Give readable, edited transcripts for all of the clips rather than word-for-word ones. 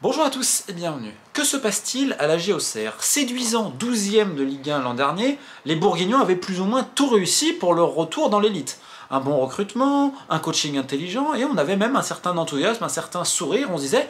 Bonjour à tous et bienvenue. Que se passe-t-il à la Auxerre? Séduisant 12e de Ligue 1 l'an dernier, les Bourguignons avaient plus ou moins tout réussi pour leur retour dans l'élite. Un bon recrutement, un coaching intelligent, et on avait même un certain enthousiasme, un certain sourire. On se disait,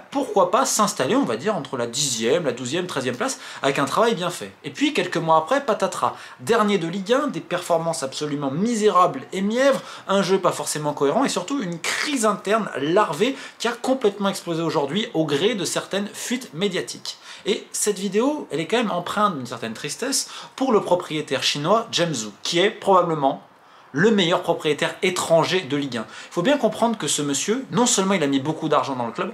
pourquoi pas s'installer, on va dire, entre la 10e, la 12e, 13e place, avec un travail bien fait. Et puis, quelques mois après, patatras. Dernier de Ligue 1, des performances absolument misérables et mièvres, un jeu pas forcément cohérent, et surtout une crise interne larvée qui a complètement explosé aujourd'hui au gré de certaines fuites médiatiques. Et cette vidéo, elle est quand même empreinte d'une certaine tristesse pour le propriétaire chinois James Zhu, qui est probablement le meilleur propriétaire étranger de Ligue 1. Il faut bien comprendre que ce monsieur, non seulement il a mis beaucoup d'argent dans le club,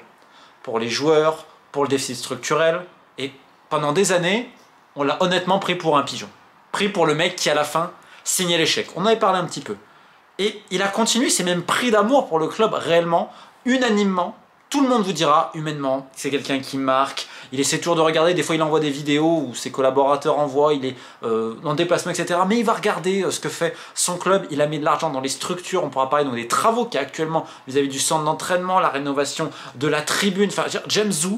pour les joueurs, pour le déficit structurel, et pendant des années, on l'a honnêtement pris pour un pigeon. Pris pour le mec qui, à la fin, signait l'échec. On en avait parlé un petit peu. Et il a continué, c'est même pris d'amour pour le club réellement, unanimement. Tout le monde vous dira, humainement, c'est quelqu'un qui marque, il essaie toujours de regarder, des fois il envoie des vidéos où ses collaborateurs envoient, il est en déplacement, etc. Mais il va regarder ce que fait son club, il a mis de l'argent dans les structures, on pourra parler dans des travaux qu'il y a actuellement vis-à-vis du centre d'entraînement, la rénovation de la tribune, enfin, James Zhu,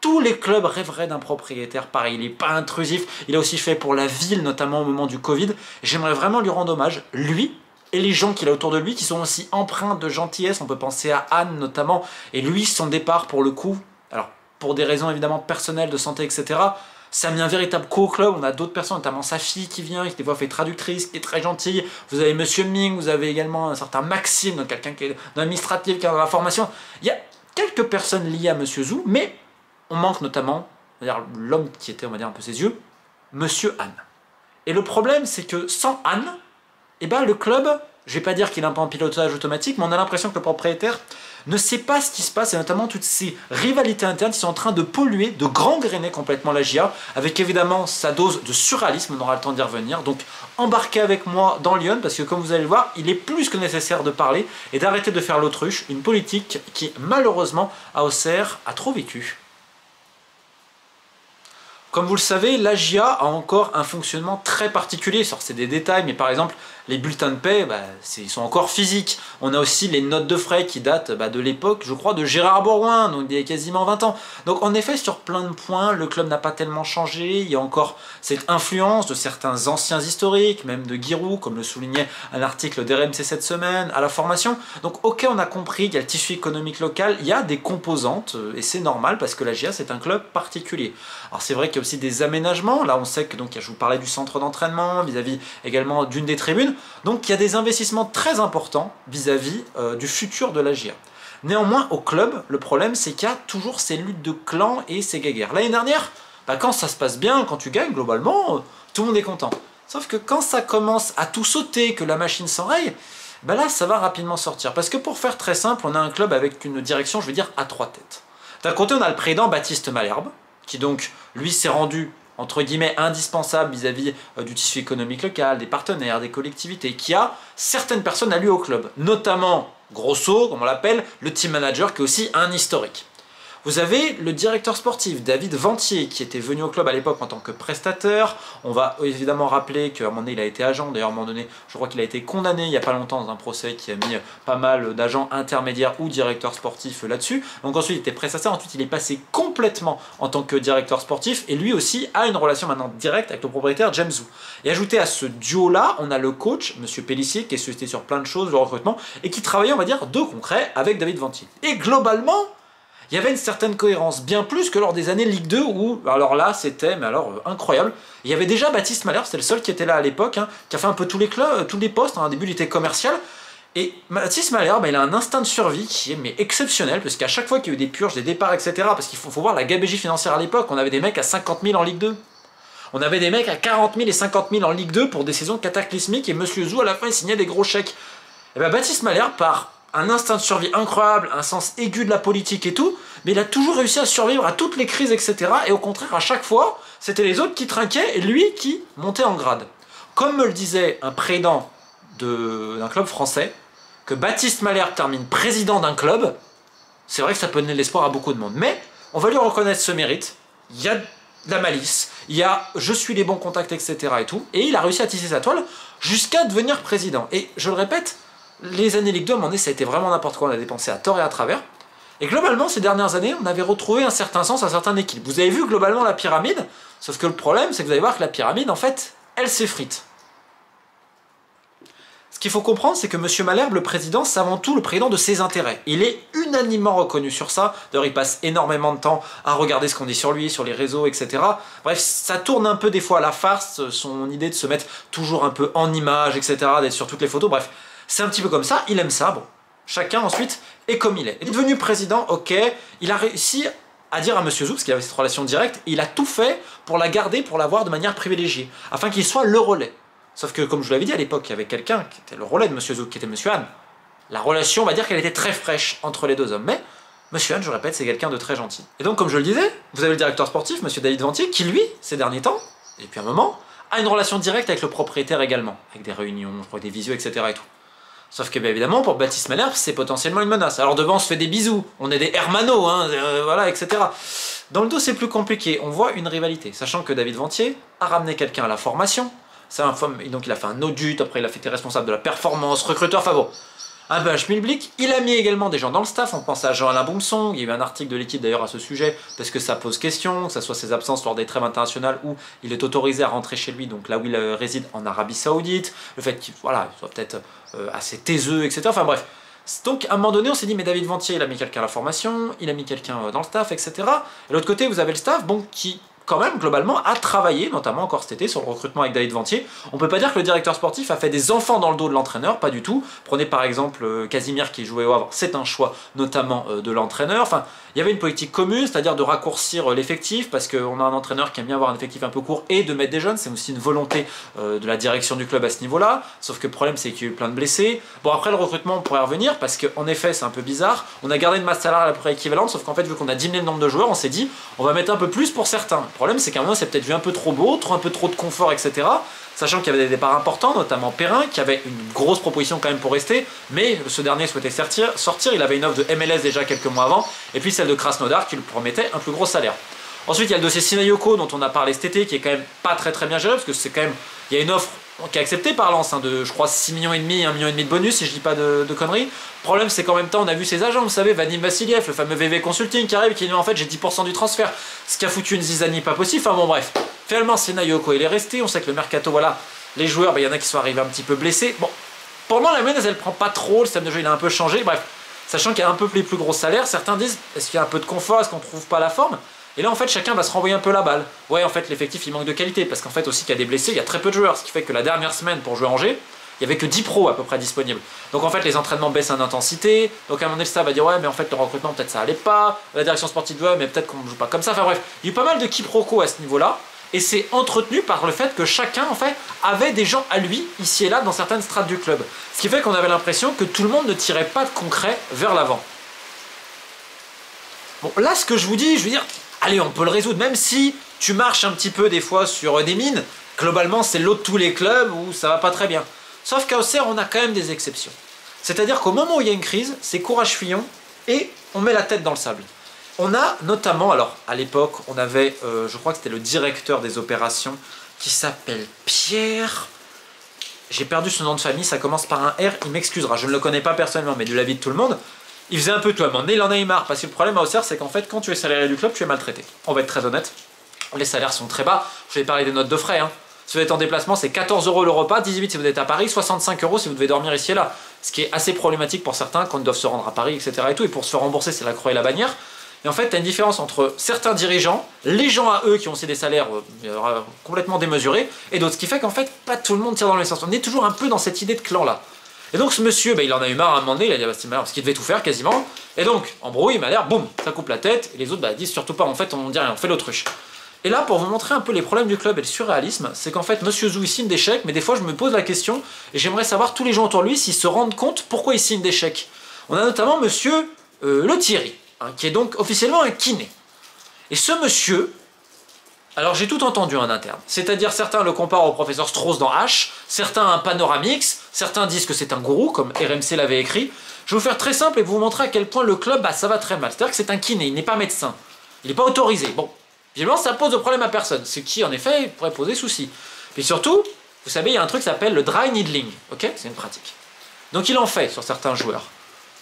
tous les clubs rêveraient d'un propriétaire pareil, il n'est pas intrusif, il a aussi fait pour la ville, notamment au moment du Covid. J'aimerais vraiment lui rendre hommage, lui, et les gens qu'il a autour de lui qui sont aussi empreints de gentillesse, on peut penser à Anne notamment, et lui, son départ pour le coup, alors pour des raisons évidemment personnelles, de santé, etc., ça a mis un véritable co-club. On a d'autres personnes, notamment sa fille qui vient, qui des fois fait traductrice, qui est très gentille, vous avez Monsieur Ming, vous avez également un certain Maxime, donc quelqu'un qui est dans l'administratif, qui est dans la formation, il y a quelques personnes liées à Monsieur Zhu, mais on manque notamment, l'homme qui était, on va dire, un peu ses yeux, Monsieur Anne. Et le problème, c'est que sans Anne, et le club, je vais pas dire qu'il est un peu en pilotage automatique, mais on a l'impression que le propriétaire ne sait pas ce qui se passe, et notamment toutes ces rivalités internes qui sont en train de polluer, de gangréner complètement la GIA, avec évidemment sa dose de surréalisme, on aura le temps d'y revenir. Donc embarquez avec moi dans Lyon, parce que comme vous allez le voir, il est plus que nécessaire de parler et d'arrêter de faire l'autruche, une politique qui malheureusement à Auxerre a trop vécu. Comme vous le savez, la GIA a encore un fonctionnement très particulier. C'est des détails, mais par exemple, les bulletins de paie, ils sont encore physiques. On a aussi les notes de frais qui datent de l'époque, je crois, de Gérard Bourgoin, donc il y a quasiment 20 ans. Donc en effet, sur plein de points, le club n'a pas tellement changé. Il y a encore cette influence de certains anciens historiques, même de Giroud, comme le soulignait un article d'RMC cette semaine, à la formation. Donc ok, on a compris, il y a le tissu économique local, il y a des composantes, et c'est normal parce que la GIA, c'est un club particulier. Alors c'est vrai qu'il y a aussi des aménagements. Là, on sait que, donc, je vous parlais du centre d'entraînement, vis-à-vis également d'une des tribunes. Donc il y a des investissements très importants vis-à-vis du futur de la GIA. Néanmoins, au club, le problème, c'est qu'il y a toujours ces luttes de clans et ces guéguerres. L'année dernière, quand ça se passe bien, quand tu gagnes, globalement, tout le monde est content. Sauf que quand ça commence à tout sauter, que la machine s'enraye, là, ça va rapidement sortir. Parce que pour faire très simple, on a un club avec une direction, je veux dire, à trois têtes. D'un côté, on a le président Baptiste Malherbe, qui donc, lui, s'est rendu entre guillemets indispensable vis-à-vis du tissu économique local, des partenaires, des collectivités, qui a certaines personnes à lui au club, notamment, grosso, comme on l'appelle, le team manager, qui est aussi un historique. Vous avez le directeur sportif, David Ventier, qui était venu au club à l'époque en tant que prestataire. On va évidemment rappeler qu'à un moment donné, il a été agent. D'ailleurs, à un moment donné, je crois qu'il a été condamné il n'y a pas longtemps dans un procès qui a mis pas mal d'agents intermédiaires ou directeurs sportifs là-dessus. Donc ensuite, il était prestataire. Ensuite, il est passé complètement en tant que directeur sportif. Et lui aussi a une relation maintenant directe avec le propriétaire James Zhu. Et ajouté à ce duo-là, on a le coach, M. Pellissier, qui est sollicité sur plein de choses, le recrutement, et qui travaillait, on va dire, de concret avec David Ventier. Et globalement, il y avait une certaine cohérence, bien plus que lors des années Ligue 2 où, alors là, c'était incroyable. Il y avait déjà Baptiste Malherbe, c'était le seul qui était là à l'époque, qui a fait un peu tous les clubs, tous les postes. Au début, il était commercial. Et Baptiste Malherbe, il a un instinct de survie qui est exceptionnel, parce qu'à chaque fois qu'il y a eu des purges, des départs, etc., parce qu'il faut voir la gabegie financière à l'époque, on avait des mecs à 50 000 en Ligue 2. On avait des mecs à 40 000 et 50 000 en Ligue 2 pour des saisons cataclysmiques, et Monsieur Zhu, à la fin, il signait des gros chèques. Et Baptiste Malherbe, par un instinct de survie incroyable, un sens aigu de la politique et tout, mais il a toujours réussi à survivre à toutes les crises, etc. Et au contraire, à chaque fois, c'était les autres qui trinquaient et lui qui montait en grade. Comme me le disait un président d'un club français, que Baptiste Malherbe termine président d'un club, c'est vrai que ça peut donner de l'espoir à beaucoup de monde. Mais on va lui reconnaître ce mérite. Il y a de la malice, il y a je suis les bons contacts, etc. et tout. Et il a réussi à tisser sa toile jusqu'à devenir président. Et je le répète, les années Ligue 2, à un moment donné, ça a été vraiment n'importe quoi. On a dépensé à tort et à travers. Et globalement, ces dernières années, on avait retrouvé un certain sens, un certain équilibre. Vous avez vu globalement la pyramide, sauf que le problème, c'est que vous allez voir que la pyramide, en fait, elle s'effrite. Ce qu'il faut comprendre, c'est que M. Malherbe, le président, c'est avant tout le président de ses intérêts. Il est unanimement reconnu sur ça. D'ailleurs, il passe énormément de temps à regarder ce qu'on dit sur lui, sur les réseaux, etc. Bref, ça tourne un peu des fois à la farce, son idée de se mettre toujours un peu en image, etc., d'être sur toutes les photos. Bref, c'est un petit peu comme ça, il aime ça, bon. Chacun ensuite est comme il est. Il est devenu président, ok, il a réussi à dire à M. Zou, parce qu'il avait cette relation directe, il a tout fait pour la garder, pour l'avoir de manière privilégiée, afin qu'il soit le relais. Sauf que, comme je vous l'avais dit à l'époque, il y avait quelqu'un qui était le relais de M. Zou, qui était M. Han. La relation, on va dire qu'elle était très fraîche entre les deux hommes, mais M. Han, je répète, c'est quelqu'un de très gentil. Et donc, comme je le disais, vous avez le directeur sportif, M. David Ventier, qui lui, ces derniers temps, et depuis un moment, a une relation directe avec le propriétaire également, avec des réunions, je crois, des visios, etc. et tout. Sauf que, bien évidemment, pour Baptiste Malherbe, c'est potentiellement une menace. Alors devant, on se fait des bisous, on est des hermanos, hein, voilà, etc. Dans le dos, c'est plus compliqué. On voit une rivalité, sachant que David Ventier a ramené quelqu'un à la formation. Donc il a fait un audit, après il a été responsable de la performance, recruteur, enfin bon, un peu un schmilblick. Il a mis également des gens dans le staff, on pense à Jean-Alain Boumsong, il y a eu un article de l'équipe d'ailleurs à ce sujet, parce que ça pose question, que ce soit ses absences lors des trêves internationales où il est autorisé à rentrer chez lui, donc là où il réside en Arabie Saoudite, le fait qu'il voilà, soit peut-être assez taiseux, etc. Enfin bref. Donc à un moment donné, on s'est dit, mais David Ventier, il a mis quelqu'un à la formation, il a mis quelqu'un dans le staff, etc. Et de l'autre côté, vous avez le staff, bon, qui quand même, globalement, a travaillé, notamment encore cet été, sur le recrutement avec David Ventier. On peut pas dire que le directeur sportif a fait des enfants dans le dos de l'entraîneur, pas du tout. Prenez par exemple Casimir qui jouait au Havre, c'est un choix notamment de l'entraîneur. Enfin, il y avait une politique commune, c'est-à-dire de raccourcir l'effectif, parce qu'on a un entraîneur qui aime bien avoir un effectif un peu court et de mettre des jeunes, c'est aussi une volonté de la direction du club à ce niveau-là. Sauf que le problème, c'est qu'il y a eu plein de blessés. Bon, après le recrutement, on pourrait revenir, parce qu'en effet, c'est un peu bizarre. On a gardé une masse salariale à peu près équivalente, sauf qu'en fait, vu qu'on a diminué le nombre de joueurs, on s'est dit, on va mettre un peu plus pour certains. Le problème, c'est qu'à un moment, c'est peut-être vu un peu trop beau, un peu trop de confort, etc. Sachant qu'il y avait des départs importants, notamment Perrin, qui avait une grosse proposition quand même pour rester, mais ce dernier souhaitait sortir. Il avait une offre de MLS déjà quelques mois avant, et puis celle de Krasnodar qui lui promettait un plus gros salaire. Ensuite, il y a le dossier Sinayoko dont on a parlé cet été, qui est quand même pas très bien géré, parce que c'est quand même, il y a une offre qui est acceptée par Lens, hein, de je crois 6,5 millions, 1,5 million de bonus, si je dis pas de conneries. Le problème, c'est qu'en même temps, on a vu ses agents, vous savez, Vadim Vassiliev, le fameux VV Consulting qui arrive, qui dit en fait j'ai 10% du transfert, ce qui a foutu une zizanie pas possible. Enfin bon, bref. Finalement, Sinayoko, il est resté. On sait que le mercato, voilà, les joueurs, il y en a qui sont arrivés un petit peu blessés. Bon, pendant la menace, elle prend pas trop, le système de jeu il a un peu changé. Bref, sachant qu'il y a un peu les plus gros salaires, certains disent est-ce qu'il y a un peu de confort, est-ce qu'on trouve pas la forme? Et là, en fait, chacun va se renvoyer un peu la balle. Ouais, en fait, l'effectif, il manque de qualité, parce qu'en fait, aussi qu'il y a des blessés, il y a très peu de joueurs, ce qui fait que la dernière semaine, pour jouer Angers, il n'y avait que 10 pros à peu près disponibles. Donc en fait, les entraînements baissent en intensité. Donc à un moment donné, le staff va dire ouais, mais en fait, le recrutement, peut-être ça allait pas. La direction sportive, ouais, mais peut-être qu'on ne joue pas comme ça. Enfin bref, il y a eu pas mal de quiproquos à ce niveau-là. Et c'est entretenu par le fait que chacun, en fait, avait des gens à lui, ici et là, dans certaines strates du club. Ce qui fait qu'on avait l'impression que tout le monde ne tirait pas de concret vers l'avant. Bon, là, ce que je vous dis, je veux dire, allez, on peut le résoudre, même si tu marches un petit peu des fois sur des mines. Globalement, c'est l'eau de tous les clubs où ça va pas très bien. Sauf qu'à Auxerre, on a quand même des exceptions. C'est-à-dire qu'au moment où il y a une crise, c'est courage fuyant et on met la tête dans le sable. On a notamment, alors à l'époque, on avait, je crois que c'était le directeur des opérations qui s'appelle Pierre. J'ai perdu son nom de famille, ça commence par un R, il m'excusera, je ne le connais pas personnellement, mais de l'avis de tout le monde. Il faisait un peu tout à un moment donné, il en a eu marre, parce que le problème à Auxerre, c'est qu'en fait, quand tu es salarié du club, tu es maltraité. On va être très honnête, les salaires sont très bas. Je vais parler des notes de frais, hein. Si vous êtes en déplacement, c'est 14 € le repas, 18 si vous êtes à Paris, 65 € si vous devez dormir ici et là. Ce qui est assez problématique pour certains quand ils doivent se rendre à Paris, etc. Et tout. Et pour se faire rembourser, c'est la croix et la bannière. Et en fait, tu as une différence entre certains dirigeants, les gens à eux qui ont aussi des salaires complètement démesurés, et d'autres. Ce qui fait qu'en fait, pas tout le monde tire dans le même sens. On est toujours un peu dans cette idée de clan-là. Et donc ce monsieur, il en a eu marre à un moment donné, il a dit bah, c'est malheur parce qu'il devait tout faire quasiment. Et donc, embrouille, malheur, boum, ça coupe la tête. Et les autres disent surtout pas, en fait, on dit rien, on fait l'autruche. Et là, pour vous montrer un peu les problèmes du club et le surréalisme, c'est qu'en fait, Monsieur Zou, il signe des chèques, mais des fois, je me pose la question, et j'aimerais savoir tous les gens autour de lui s'ils se rendent compte pourquoi il signe des chèques. On a notamment Monsieur Le Thierry, hein, qui est donc officiellement un kiné. Et ce monsieur, alors j'ai tout entendu en interne, c'est-à-dire certains le comparent au professeur Strauss dans H, certains à un Panoramix, certains disent que c'est un gourou, comme RMC l'avait écrit. Je vais vous faire très simple et vous montrer à quel point le club, ça va très mal. C'est-à-dire que c'est un kiné, il n'est pas médecin, il n'est pas autorisé. Bon. Évidemment, ça pose de problème à personne, ce qui, en effet, pourrait poser souci. Puis surtout, vous savez, il y a un truc qui s'appelle le dry needling, ok? C'est une pratique. Donc il en fait sur certains joueurs.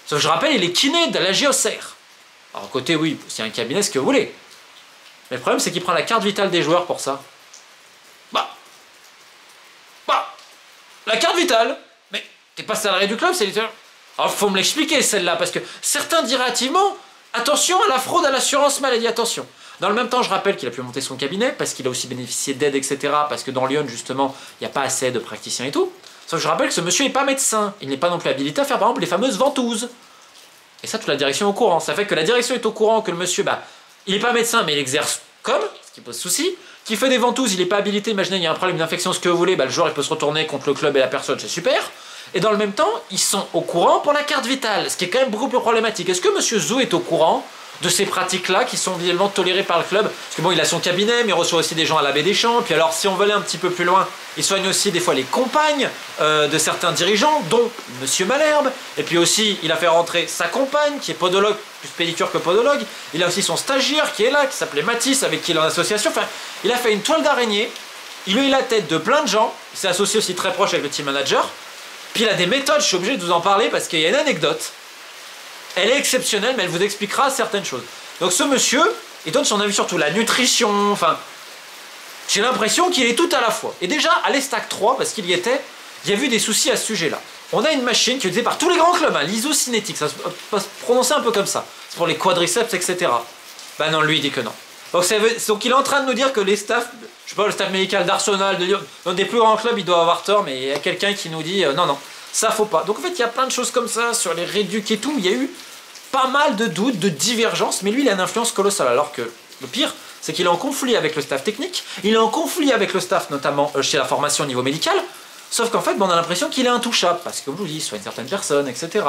Sauf que je rappelle, il est kiné de la Auxerre. Alors côté, oui, c'est un cabinet, ce que vous voulez. Mais le problème, c'est qu'il prend la carte vitale des joueurs pour ça. La carte vitale. Mais t'es pas salarié du club, c'est littéralement... Alors faut me l'expliquer celle-là, parce que certains diraient hâtivement, attention à la fraude à l'assurance maladie, attention. Dans le même temps, je rappelle qu'il a pu monter son cabinet, parce qu'il a aussi bénéficié d'aide, etc. Parce que dans Lyon, justement, il n'y a pas assez de praticiens et tout. Sauf que je rappelle que ce monsieur n'est pas médecin. Il n'est pas non plus habilité à faire, par exemple, les fameuses ventouses. Et ça, toute la direction est au courant. Ça fait que la direction est au courant que le monsieur, il n'est pas médecin, mais il exerce comme, ce qui pose souci. Qui fait des ventouses, il n'est pas habilité. Imaginez, il y a un problème d'infection, ce que vous voulez, le joueur il peut se retourner contre le club et la personne, c'est super. Et dans le même temps, ils sont au courant pour la carte vitale, ce qui est quand même beaucoup plus problématique. Est-ce que monsieur Zou est au courant de ces pratiques-là qui sont visuellement tolérées par le club? Parce que bon, il a son cabinet, mais il reçoit aussi des gens à la Baie des Champs. Puis alors, si on veut aller un petit peu plus loin, il soigne aussi des fois les compagnes de certains dirigeants, dont monsieur Malherbe. Et puis aussi, il a fait rentrer sa compagne, qui est podologue, plus pédicure que podologue. Il a aussi son stagiaire qui est là, qui s'appelait Mathis, avec qui il est en association. Enfin, il a fait une toile d'araignée. Il a eu la tête de plein de gens. Il s'est associé aussi très proche avec le team manager. Puis il a des méthodes, je suis obligé de vous en parler parce qu'il y a une anecdote. Elle est exceptionnelle, mais elle vous expliquera certaines choses. Donc ce monsieur, il donne son avis sur tout, la nutrition, enfin... J'ai l'impression qu'il est tout à la fois. Et déjà, à l'Estac 3, parce qu'il y était, il y a eu des soucis à ce sujet-là. On a une machine qui est utilisée par tous les grands clubs, l'isocinétique, ça peut se prononcer un peu comme ça. C'est pour les quadriceps, etc. Ben non, lui, il dit que non. Donc il est en train de nous dire que les staffs, je sais pas, le staff médical d'Arsenal, dans des plus grands clubs, il doit avoir tort, mais il y a quelqu'un qui nous dit non, ça faut pas. Donc en fait, il y a plein de choses comme ça sur les réducs et tout. Il y a eu pas mal de doutes, de divergences, mais lui, il a une influence colossale. Alors que le pire, c'est qu'il est en conflit avec le staff technique, il est en conflit avec le staff, notamment chez la formation au niveau médical. Sauf qu'en fait, on a l'impression qu'il est intouchable, parce que comme je vous dis, il soigne certaines personnes, etc.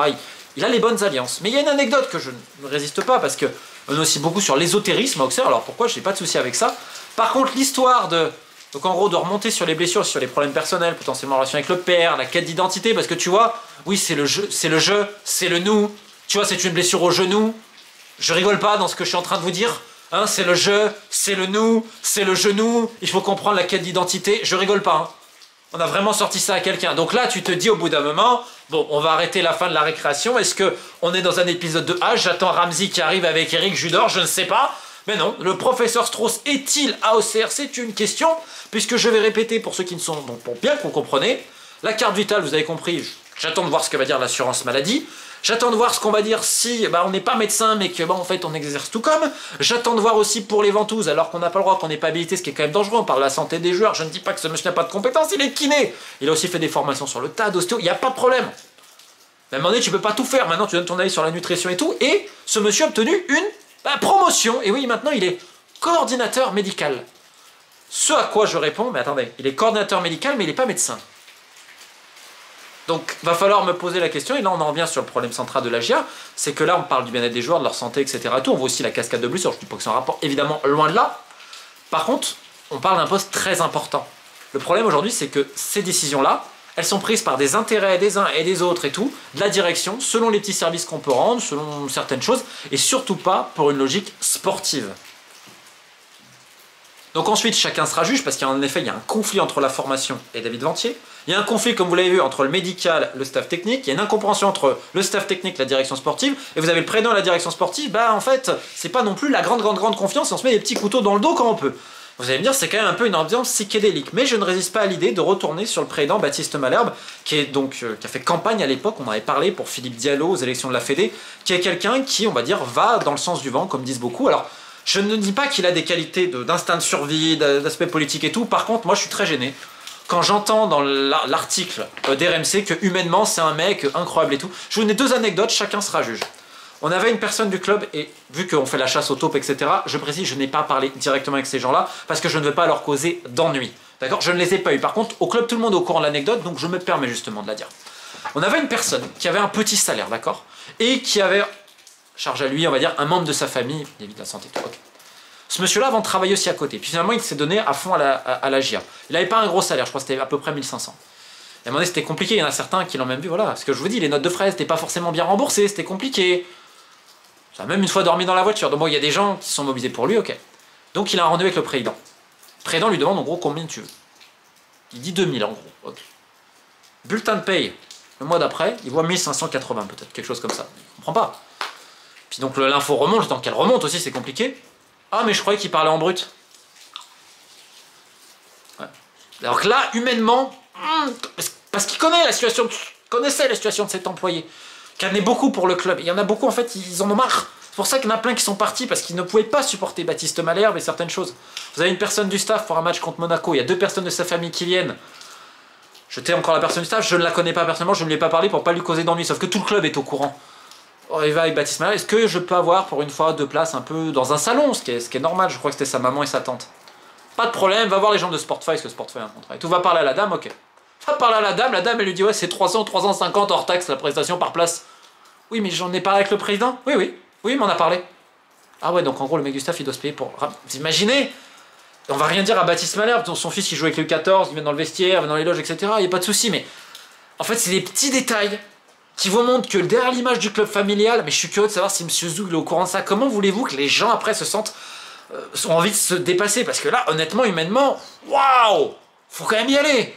Il a les bonnes alliances. Mais il y a une anecdote que je ne résiste pas, parce que on a aussi beaucoup sur l'ésotérisme à Auxerre, alors pourquoi je n'ai pas de souci avec ça. Par contre, l'histoire de... Donc en gros, de remonter sur les blessures, sur les problèmes personnels, potentiellement en relation avec le père, la quête d'identité, parce que tu vois, oui, c'est le jeu, c'est le nous. Tu vois, c'est une blessure au genou. Je rigole pas dans ce que je suis en train de vous dire. Hein, c'est le je, c'est le nous, c'est le genou. Il faut comprendre la quête d'identité. Je rigole pas. Hein. On a vraiment sorti ça à quelqu'un. Donc là, tu te dis au bout d'un moment, bon, on va arrêter la fin de la récréation. Est-ce que on est dans un épisode de H? J'attends Ramsey qui arrive avec Eric Judor, je ne sais pas. Mais non, le professeur Strauss est-il à Auxerre? C'est une question, puisque je vais répéter pour ceux qui ne sont... Donc pour bien que vous compreniez, la carte vitale, vous avez compris, j'attends de voir ce que va dire l'assurance maladie. J'attends de voir ce qu'on va dire si on n'est pas médecin, mais que en fait on exerce tout comme. J'attends de voir aussi pour les ventouses, alors qu'on n'a pas le droit, qu'on n'est pas habilité, ce qui est quand même dangereux. On parle de la santé des joueurs. Je ne dis pas que ce monsieur n'a pas de compétences, il est kiné. Il a aussi fait des formations sur le tas d'ostéo, il n'y a pas de problème. Mais à un moment donné, tu peux pas tout faire. Maintenant, tu donnes ton avis sur la nutrition et tout. Et ce monsieur a obtenu une promotion. Et oui, maintenant, il est coordinateur médical. Ce à quoi je réponds, mais attendez, il est coordinateur médical, mais il n'est pas médecin. Donc, va falloir me poser la question, et là on en revient sur le problème central de l'AGIA, c'est que là on parle du bien-être des joueurs, de leur santé, etc. Tout. On voit aussi la cascade de blessures, je ne dis pas que c'est un rapport évidemment loin de là. Par contre, on parle d'un poste très important. Le problème aujourd'hui, c'est que ces décisions-là, elles sont prises par des intérêts des uns et des autres et tout, de la direction, selon les petits services qu'on peut rendre, selon certaines choses, et surtout pas pour une logique sportive. Donc ensuite, chacun sera juge, parce qu'en effet, il y a un conflit entre la formation et David Ventier. Il y a un conflit, comme vous l'avez vu, entre le médical et le staff technique. Il y a une incompréhension entre le staff technique et la direction sportive. Et vous avez le président et la direction sportive. En fait, c'est pas non plus la grande confiance. Et on se met des petits couteaux dans le dos quand on peut. Vous allez me dire, c'est quand même un peu une ambiance psychédélique. Mais je ne résiste pas à l'idée de retourner sur le président Baptiste Malherbe, qui a fait campagne à l'époque. On en avait parlé pour Philippe Diallo aux élections de la Fédé, qui est quelqu'un qui, on va dire, va dans le sens du vent, comme disent beaucoup. Alors, je ne dis pas qu'il a des qualités d'instinct de survie, d'aspect politique et tout. Par contre, moi, je suis très gêné quand j'entends dans l'article d'RMC que humainement, c'est un mec incroyable et tout. Je vous donne 2 anecdotes, chacun sera juge. On avait une personne du club, et vu qu'on fait la chasse aux taupes, etc., je précise, je n'ai pas parlé directement avec ces gens-là, parce que je ne veux pas leur causer d'ennui. D'accord? Je ne les ai pas eu. Par contre, au club, tout le monde est au courant de l'anecdote, donc je me permets justement de la dire. On avait une personne qui avait un petit salaire, d'accord? Et qui avait... charge à lui, on va dire, un membre de sa famille, il évite la santé, tout. Okay. Ce monsieur-là, avant de travailler aussi à côté. Puis finalement, il s'est donné à fond à la GIA. Il n'avait pas un gros salaire, je crois que c'était à peu près 1500. Et à un moment donné, c'était compliqué. Il y en a certains qui l'ont même vu, voilà. Ce que je vous dis, les notes de frais, c'était pas forcément bien remboursé, c'était compliqué. Ça a même une fois dormi dans la voiture. Donc bon, il y a des gens qui se sont mobilisés pour lui, ok. Donc il a un rendez-vous avec le président. Le président lui demande en gros combien tu veux. Il dit 2000 en gros, ok. Bulletin de paye, le mois d'après, il voit 1580 peut-être, quelque chose comme ça. Il comprend pas. Puis donc l'info remonte, le temps qu'elle remonte aussi, c'est compliqué. Ah, mais je croyais qu'il parlait en brut. Ouais. Alors que là, humainement, parce qu'il connaît la situation, connaissait la situation de cet employé, qui en est beaucoup pour le club. Il y en a beaucoup, en fait, ils en ont marre. C'est pour ça qu'il y en a plein qui sont partis, parce qu'ils ne pouvaient pas supporter Baptiste Malherbe et certaines choses. Vous avez une personne du staff pour un match contre Monaco, il y a 2 personnes de sa famille qui viennent. Je tais encore la personne du staff, je ne la connais pas personnellement, je ne lui ai pas parlé pour ne pas lui causer d'ennui, sauf que tout le club est au courant. Oh, il va avec Baptiste Malherbe, est-ce que je peux avoir pour une fois 2 places un peu dans un salon, ce qui est normal, je crois que c'était sa maman et sa tante. Pas de problème, va voir les gens de Sportfy, parce que Sportfy a un contrat. Et tout va parler à la dame, ok. Va parler à la dame elle lui dit ouais c'est 350 hors taxe la prestation par place. Oui mais j'en ai parlé avec le président. Oui, il m'en a parlé. Ah ouais donc en gros le mec du staff il doit se payer pour... Vous imaginez? On va rien dire à Baptiste Malherbe, son fils il joue avec le 14, il vient dans le vestiaire, il vient dans les loges, etc. Il n'y a pas de souci, mais en fait c'est des petits détails qui vous montrent que derrière l'image du club familial, mais je suis curieux de savoir si M. Zou est au courant de ça, comment voulez-vous que les gens après se sentent, ont envie de se dépasser? Parce que là, honnêtement, humainement, waouh, faut quand même y aller.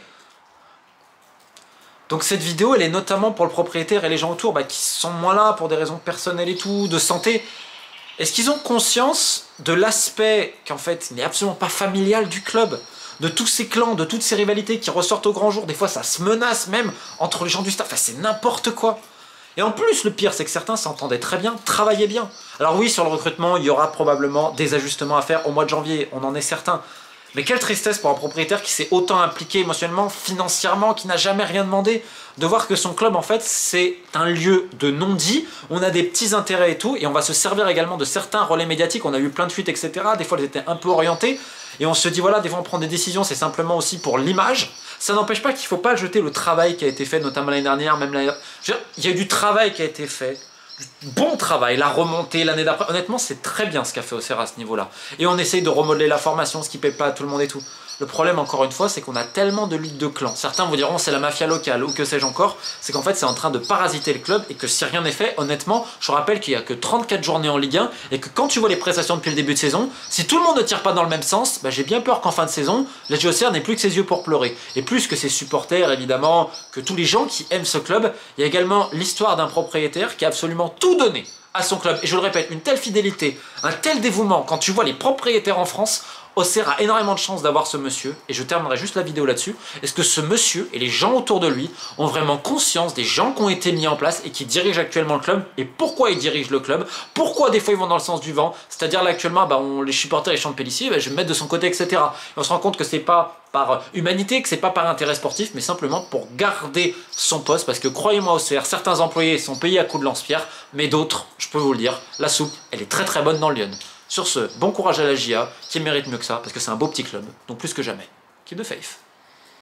Donc cette vidéo, elle est notamment pour le propriétaire et les gens autour qui sont moins là pour des raisons personnelles et tout, de santé. Est-ce qu'ils ont conscience de l'aspect qu'en fait n'est absolument pas familial du club, de tous ces clans, de toutes ces rivalités qui ressortent au grand jour? Des fois ça se menace même entre les gens du staff, enfin, c'est n'importe quoi. Et en plus le pire c'est que certains s'entendaient très bien, travaillaient bien. Alors oui sur le recrutement il y aura probablement des ajustements à faire au mois de janvier, on en est certain. Mais quelle tristesse pour un propriétaire qui s'est autant impliqué émotionnellement, financièrement, qui n'a jamais rien demandé, de voir que son club en fait c'est un lieu de non-dit, on a des petits intérêts et tout, et on va se servir également de certains relais médiatiques, on a eu plein de fuites etc, des fois elles étaient un peu orientées, et on se dit voilà, des fois on prend des décisions, c'est simplement aussi pour l'image. Ça n'empêche pas qu'il ne faut pas jeter le travail qui a été fait, notamment l'année dernière, même l'année... Il y a eu du travail qui a été fait, du bon travail, la remontée l'année d'après. Honnêtement, c'est très bien ce qu'a fait Auxerre à ce niveau-là. Et on essaye de remodeler la formation, ce qui ne paie pas à tout le monde et tout. Le problème, encore une fois, c'est qu'on a tellement de luttes de clans. Certains vous diront c'est la mafia locale ou que sais-je encore. C'est qu'en fait, c'est en train de parasiter le club et que si rien n'est fait, honnêtement, je rappelle qu'il n'y a que 34 journées en Ligue 1 et que quand tu vois les prestations depuis le début de saison, si tout le monde ne tire pas dans le même sens, j'ai bien peur qu'en fin de saison, la Auxerre n'ait plus que ses yeux pour pleurer. Et plus que ses supporters, évidemment, que tous les gens qui aiment ce club, il y a également l'histoire d'un propriétaire qui a absolument tout donné à son club. Et je le répète, une telle fidélité, un tel dévouement, quand tu vois les propriétaires en France, Auxerre a énormément de chance d'avoir ce monsieur, et je terminerai juste la vidéo là-dessus. Est-ce que ce monsieur et les gens autour de lui ont vraiment conscience des gens qui ont été mis en place et qui dirigent actuellement le club, et pourquoi ils dirigent le club, pourquoi des fois ils vont dans le sens du vent, c'est-à-dire là actuellement les supporters et les champs de Pélissier, je vais me mettre de son côté, etc. Et on se rend compte que c'est pas par humanité, que c'est pas par intérêt sportif, mais simplement pour garder son poste, parce que croyez-moi Auxerre, certains employés sont payés à coups de lance-pierre, mais d'autres, je peux vous le dire, la soupe, elle est très très bonne dans le Lyon. Sur ce, bon courage à la JA, qui mérite mieux que ça, parce que c'est un beau petit club, donc plus que jamais, keep the faith.